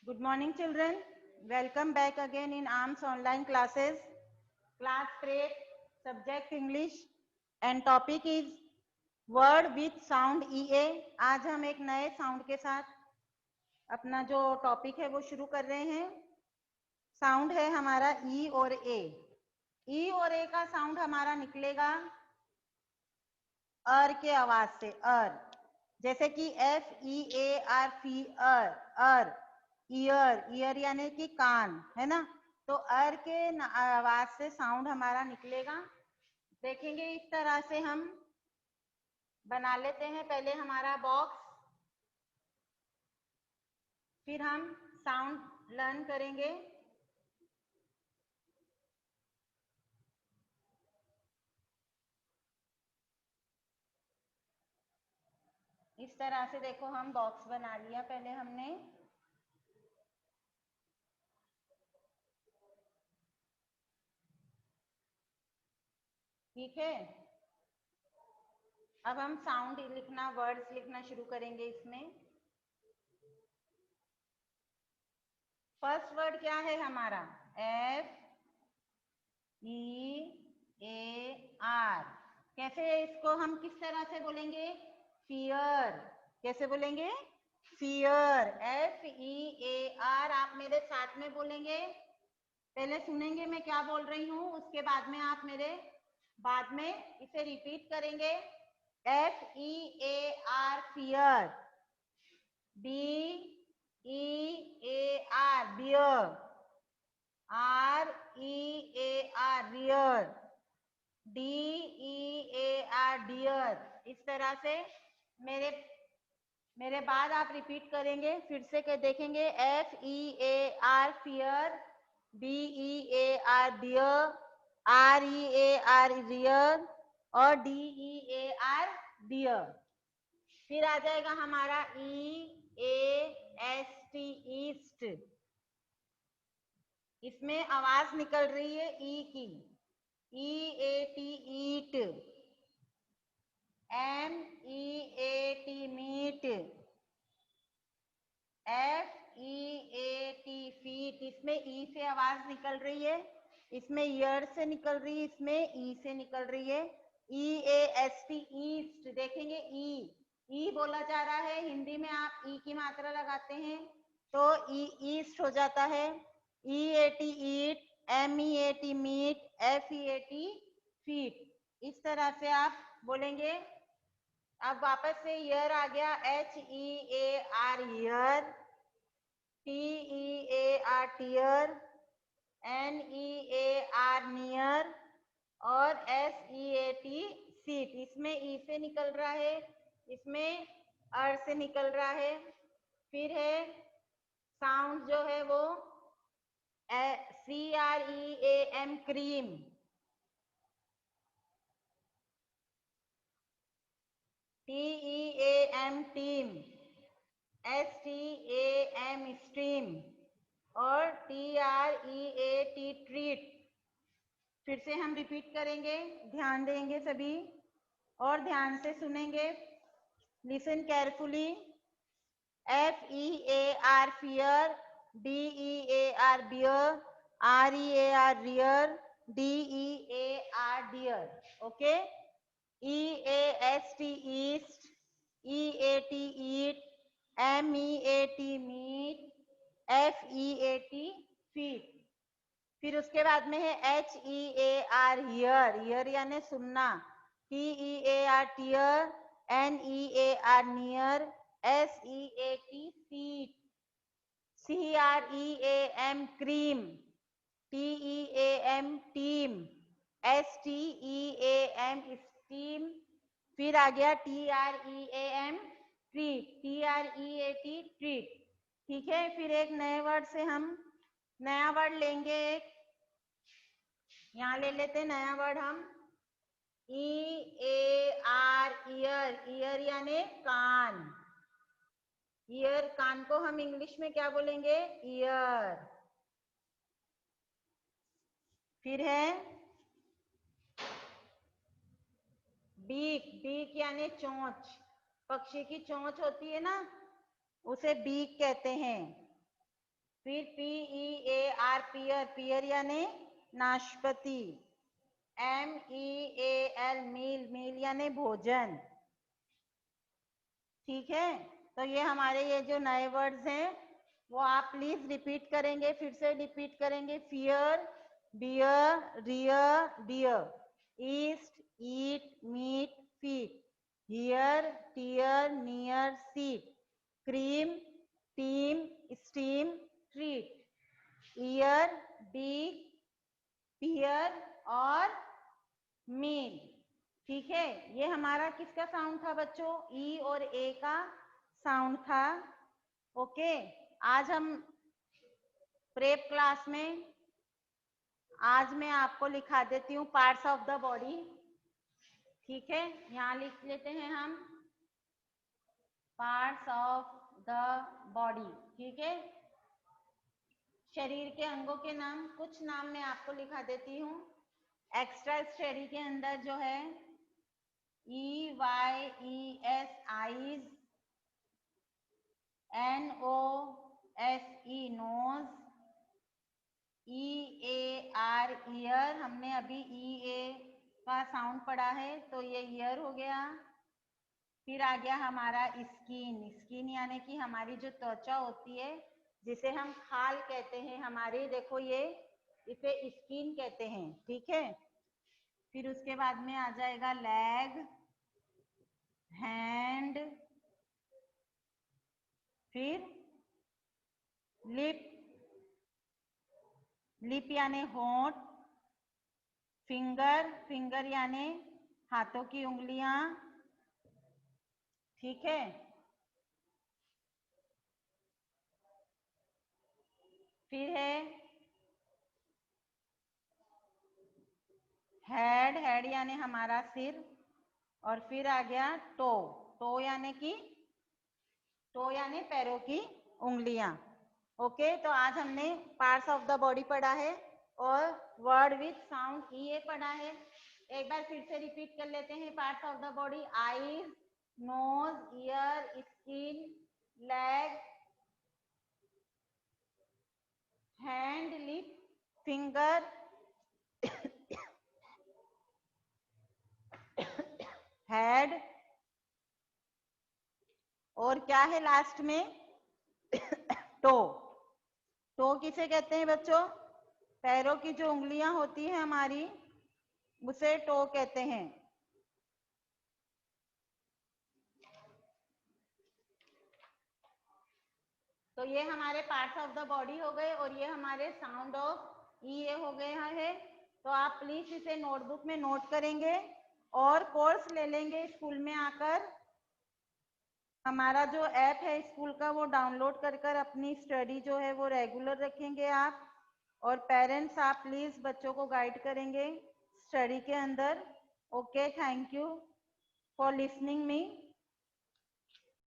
Good morning, children. Welcome back again in ARMS online classes. Class 8, subject English, and topic is word with sound EA. आज हम एक नए sound के साथ अपना जो टॉपिक है वो शुरू कर रहे हैं. साउंड है हमारा ई और ए. ई और ए का साउंड हमारा निकलेगा अर के आवाज से. अर, जैसे कि FEAR, फीअर, अर. ईयर, ईयर यानी कि कान, है ना. तो अर के आवाज से साउंड हमारा निकलेगा. देखेंगे इस तरह से हम बना लेते हैं. पहले हमारा बॉक्स, फिर हम साउंड लर्न करेंगे. इस तरह से देखो हम बॉक्स बना लिया पहले हमने. ठीक है. अब हम साउंड लिखना, वर्ड्स लिखना शुरू करेंगे इसमें. फर्स्ट वर्ड क्या है हमारा? FEAR. कैसे इसको हम किस तरह से बोलेंगे? फियर. कैसे बोलेंगे? फियर. FEAR. आप मेरे साथ में बोलेंगे. पहले सुनेंगे मैं क्या बोल रही हूँ, उसके बाद में आप मेरे बाद में इसे रिपीट करेंगे. FEAR, fear. BEAR, bear. REAR, rear. DEAR, dear. इस तरह से मेरे बाद आप रिपीट करेंगे. फिर से देखेंगे. FEAR, fear. BEAR, bear. REAR, rear. और DEAR, डियर. फिर आ जाएगा हमारा EAST, ईस्ट. इसमें आवाज निकल रही है ई की. EAT, eat. MEAT, meat. FEAT, feat. इसमें ई से आवाज निकल रही है, इसमें ईयर से निकल रही है, इसमें ई से निकल रही है. EAST, east. देखेंगे ई बोला जा रहा है. हिंदी में आप ई की मात्रा लगाते हैं तो ईस्ट हो जाता है. EAT, eat. MEAT, meat. FEAT, feat. इस तरह से आप बोलेंगे. अब वापस से ईयर आ गया. HEAR, ear. TEAR, tear. NEAR, near. और SEAT, सीट. इसमें ई से निकल रहा है, इसमें अर से निकल रहा है. फिर है साउंड जो है वो CREAM, cream. TEAM, team. STAM, stream. और TREAT, ट्रीट. फिर से हम रिपीट करेंगे. ध्यान देंगे सभी और ध्यान से सुनेंगे. Listen carefully. FEAR, fear. DEAR, bear. REAR, rear. DEAR, dear. Okay. EAST, east. EAT, eat. MEAT, meat. FEAT, feat. फिर उसके बाद में है HEAR, हियर. हियर यानी सुनना. TEAR, tear. NEAR, near. SEAT, seat. CREAM, cream. TEAM, team. STEAM, steam. फिर आ गया TREAM, ट्रीट. TREAT, treat. ठीक है. फिर एक नए वर्ड से हम नया वर्ड लेंगे. एक यहाँ ले लेते हैं नया वर्ड हम. EAR, year. ईयर यानी कान. ईयर, कान को हम इंग्लिश में क्या बोलेंगे? ईयर. फिर है बीक. बीक यानी चोंच. पक्षी की चोंच होती है ना, उसे बीक कहते हैं. फिर PEAR पियर, पियर यानी नाशपाती। MEAL मील, मील यानी भोजन। ठीक है, तो ये हमारे ये जो नए वर्ड्स हैं वो आप प्लीज रिपीट करेंगे, फिर से रिपीट करेंगे। Fear, beer, rear, dear. East, eat, meet, feet. Here, tear, near, seat. Cream, team, steam, treat. Year, beak, peer और मील। ठीक है, ये हमारा किसका साउंड था बच्चों? ई और ए का साउंड था। ओके, आज हम प्रेप क्लास में आज मैं आपको लिखा देती हूँ पार्ट्स ऑफ द बॉडी। ठीक है, यहाँ लिख लेते हैं हम पार्ट्स ऑफ द बॉडी। ठीक है, शरीर के अंगों के नाम, कुछ नाम मैं आपको लिखा देती हूँ। एक्स्ट्रा स्टडी के अंदर जो है EYES eyes, NOSE nose, EAR ear. हमने अभी EA का साउंड पढ़ा है तो ये ईयर हो गया। फिर आ गया हमारा स्किन, स्किन यानी कि हमारी जो त्वचा होती है जिसे हम खाल कहते हैं हमारी, देखो ये इसे स्किन कहते हैं। ठीक है, फिर उसके बाद में आ जाएगा लेग, हैंड, फिर लिप, लिप यानी होंठ, फिंगर, फिंगर यानी हाथों की उंगलियां। ठीक है, फिर है हेड, हेड यानी हमारा सिर। और फिर आ गया टो, टो यानी कि टो यानी पैरों की उंगलियां। ओके, तो आज हमने पार्ट्स ऑफ द बॉडी पढ़ा है और वर्ड विथ साउंड ये पढ़ा है। एक बार फिर से रिपीट कर लेते हैं parts of the body. Eyes, nose, ear, skin, leg, hand, lip, finger, head, और क्या है लास्ट में? टो। टो किसे कहते हैं बच्चों? पैरों की जो उंगलियां होती है हमारी उसे टो कहते हैं। तो ये हमारे पार्ट्स ऑफ द बॉडी हो गए और ये हमारे साउंड ऑफ ई हो गए है। तो आप प्लीज इसे नोटबुक में नोट करेंगे और कोर्स ले लेंगे स्कूल में आकर। हमारा जो ऐप है स्कूल का वो डाउनलोड कर कर अपनी स्टडी जो है वो रेगुलर रखेंगे आप। और पेरेंट्स आप प्लीज बच्चों को गाइड करेंगे स्टडी के अंदर। Okay, thank you for listening me.